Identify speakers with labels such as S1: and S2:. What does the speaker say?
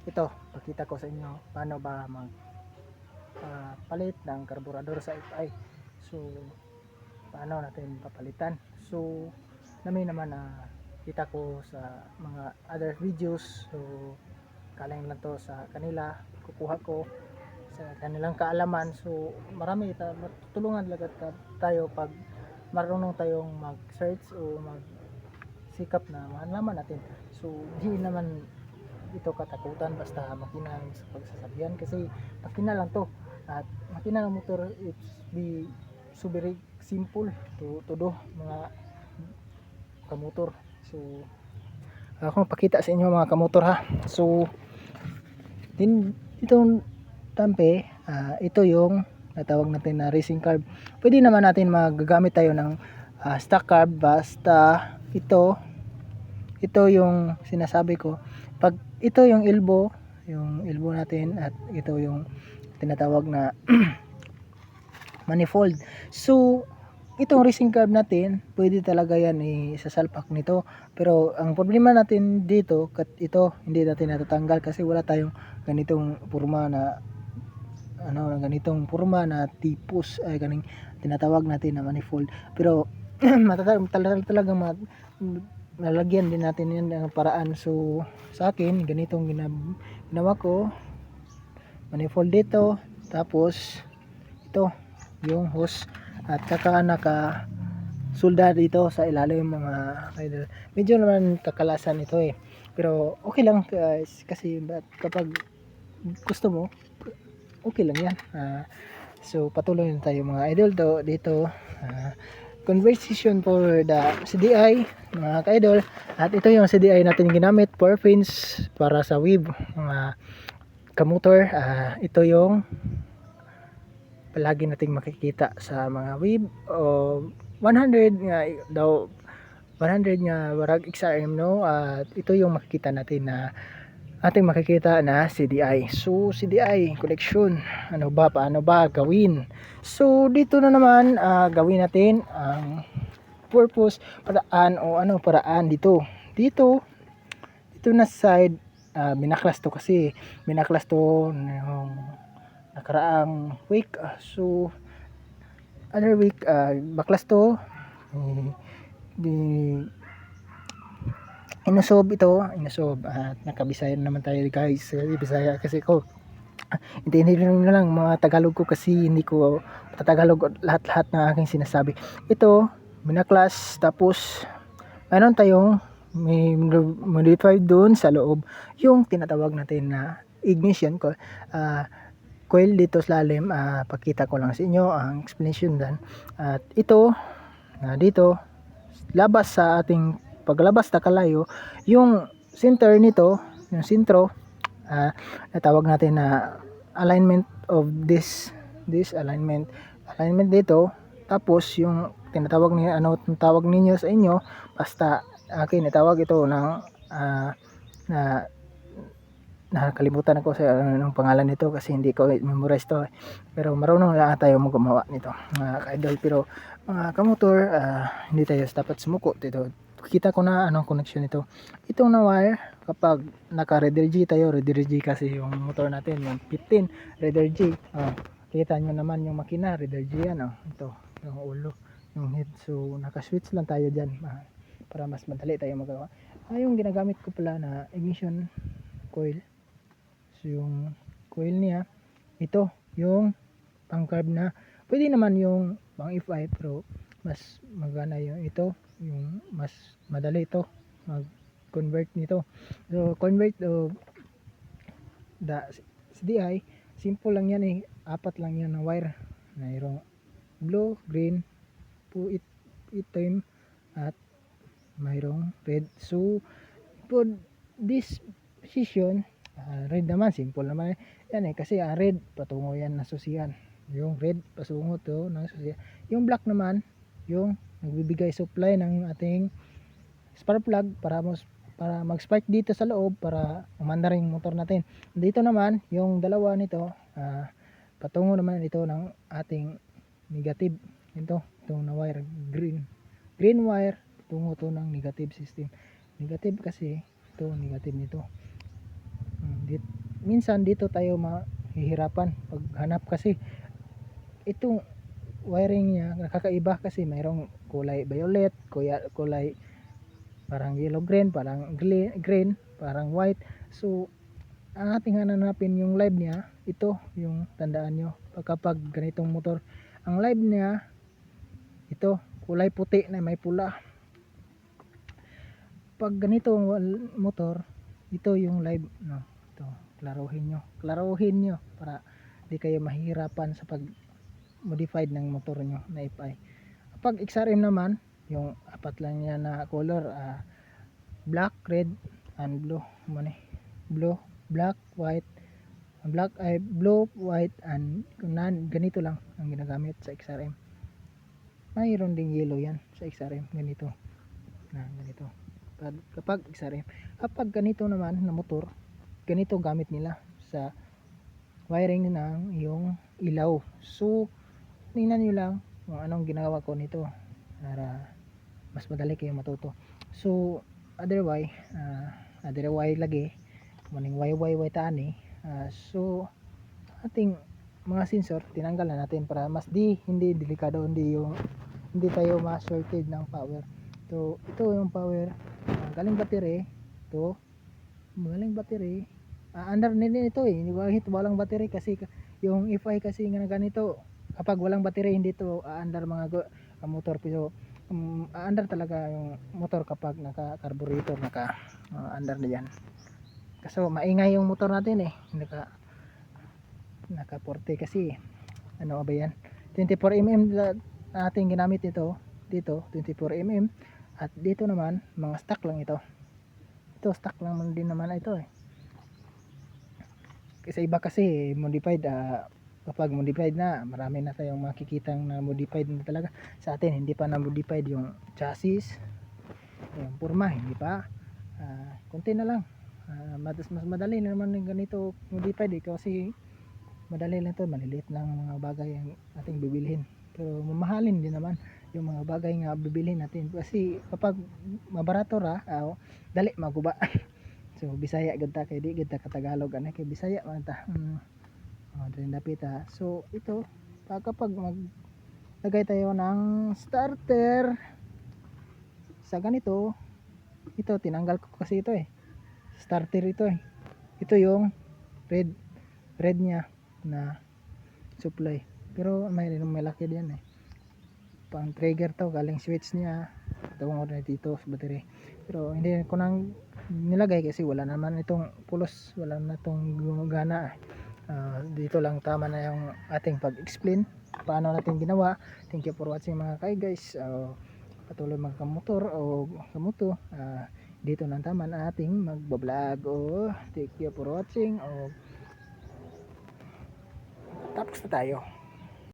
S1: ito, pakita ko sa inyo paano ba mag palit ng karburador sa FI. So paano natin papalitan. So namin naman na kita ko sa mga other videos. So galing lang to sa kanila, kukuha ko sa kanilang kaalaman. So marami matutulungan lagat tayo pag marunong tayong mag-search o mag-sikap na malaman natin. So di naman ito katakutan basta makina ang pagsasabihan, kasi makina lang to, at makina ng motor, it's be so very simple to do mga kamotor. So ako pakita sa inyo mga kamotor ha. So itong tampe, ito yung natawag natin na racing carb. Pwede naman natin magagamit tayo ng stock carb, basta ito yung sinasabi ko. Pag ito yung elbow natin, at ito yung tinatawag na manifold. So itong racing carb natin, pwede talaga yan isasalpak nito. Pero ang problema natin dito, ito hindi natin natatanggal kasi wala tayong ganitong forma na ganitong forma na tipos ay ganing tinatawag natin na manifold. Pero talagang lalagyan din natin yan ng paraan. So sa akin ganitong ginawa ko, manifold dito, tapos ito yung hose, at saka naka solda dito sa ilalim mga idol. Medyo naman kakalasan ito pero okay lang guys, kasi kapag gusto mo, okay lang yan. So patuloy na tayo mga idol dito. Conversation for the CDI mga ka-idol, at ito yung CDI natin ginamit for pins para sa weave mga kamotor. Ito yung palagi nating makikita sa mga weave o 100 nga daw, 100 nga warag XRM, no? At ito yung makikita natin na ating makikita na CDI. So CDI collection, paano ba gawin? So dito na naman gawin natin ang purpose, paraan dito na side. Binaklas to kasi yung nakaraang week. So other week baklas to, inasob at nakabisayan naman tayo guys. Bisaya kasi ko, intindihin nyo lang mga Tagalog ko kasi hindi ko Tagalog lahat ng aking sinasabi. Ito binaklas, tapos mayroon tayong may modified doon sa loob, yung tinatawag natin na ignition coil dito sa lalim. Pakita ko lang sa inyo ang explanation dan. At ito dito labas sa ating paglabas na kalayo, yung center nito, yung sentro, natawag natin na alignment of this alignment dito. Tapos yung tinatawag ni tawag ninyo sa inyo, basta akin itawag ito ng na nakalimutan ako sa anong pangalan nito kasi hindi ko memorize to, pero marunong lang tayo gumawa nito mga ka-idol. Pero mga kamotor, hindi tayo dapat sumuko dito. Kita ko na anong connection nito. Itong na wire, kapag naka Raider G tayo, Raider G kasi yung motor natin, yung 15 Raider G. Kita nyo naman yung makina, Raider G yan. Ito, yung ulo, yung head. So naka switch lang tayo dyan para mas madali tayo magawa. Yung ginagamit ko pala na ignition coil, so yung coil niya, ito yung pang carb na, pwede naman yung pang FI, pero mas magana yung ito, yung mas madali ito mag convert nito. So convert the CDI, simple lang yan apat lang yan na wire, mayroong blue, green, itim, at mayroong red. So for this session, red naman, simple naman yan kasi red patungo yan na susian, yung red patungo to ng susian. Yung black naman yung nagbibigay supply ng ating spark plug para mag-spark dito sa loob para umanda rin motor natin. Dito naman yung dalawa nito, patungo naman ito ng ating negative. Itong na wire, green wire, patungo to ng negative system. Negative kasi ito, negative nito. Minsan dito tayo mahihirapan paghanap kasi itong wiring niya nakakaiba kasi mayroong kulay violet, kulay parang yellow green, parang green, parang white. So ang ating hanapin yung live niya, ito yung tandaan nyo kapag ganitong motor, ang live niya ito kulay puti na may pula. Pag ganitong motor, ito yung live, no? Ito, klaruhin nyo para di kayo mahirapan sa pag modified ng motor nyo na FI. Pag XRM naman, yung apat lang yan na color, black, red, and blue. Blue, black, white, blue, white, and ganito lang ang ginagamit sa XRM. Mayroon ding yellow yan sa XRM, ganito na ganito. Kapag XRM, kapag ganito naman na motor, ganito gamit nila sa wiring ng yung ilaw. So tingnan nyo lang kung anong ginawa ko nito para mas madali kayo matuto. So otherwise lagi maning way tani. So ating mga sensor tinanggal na natin para mas hindi delikado, hindi tayo ma-shorted ng power. So ito yung power galing battery, ito galing battery, under nila ito bakit walang battery kasi yung FI kasi nga ganito, kapag walang battery hindi to under mga motor, pero under talaga yung motor kapag naka carburetor, naka under na yan. Kaso maingay yung motor natin naka 40 kasi ano ba yan, 24mm ating ginamit dito 24mm, at dito naman mga stock lang ito stock lang din naman ito kasi iba kasi modified. Kapag modified na, marami na tayong makikitang na modified na talaga. Sa atin hindi pa na modified yung chassis, yung forma hindi pa, konti na lang. Mas madali naman yung ganito modified kasi madali lang to, maliliit lang mga bagay ang ating bibilhin, pero mamahalin din naman yung mga bagay nga bibilhin natin kasi kapag mabarato dali maguba. So Bisaya gud ta kay di gud ta Tagalog kay Bisaya man ta. So ito kapag maglagay tayo ng starter sa ganito, ito tinanggal ko kasi ito starter ito ito yung red niya na supply, pero may laki din pang trigger to, galing switch niya tawag na dito sa battery, pero hindi ko nang nilagay kasi wala naman itong pulos, wala na itong gumagana. Dito lang tama na yung ating pag-explain paano natin ginawa. Thank you for watching mga guys. Patuloy magkamotor o kamoto, dito lang tama na ating magbablog. Thank you for watching. Tapos na tayo.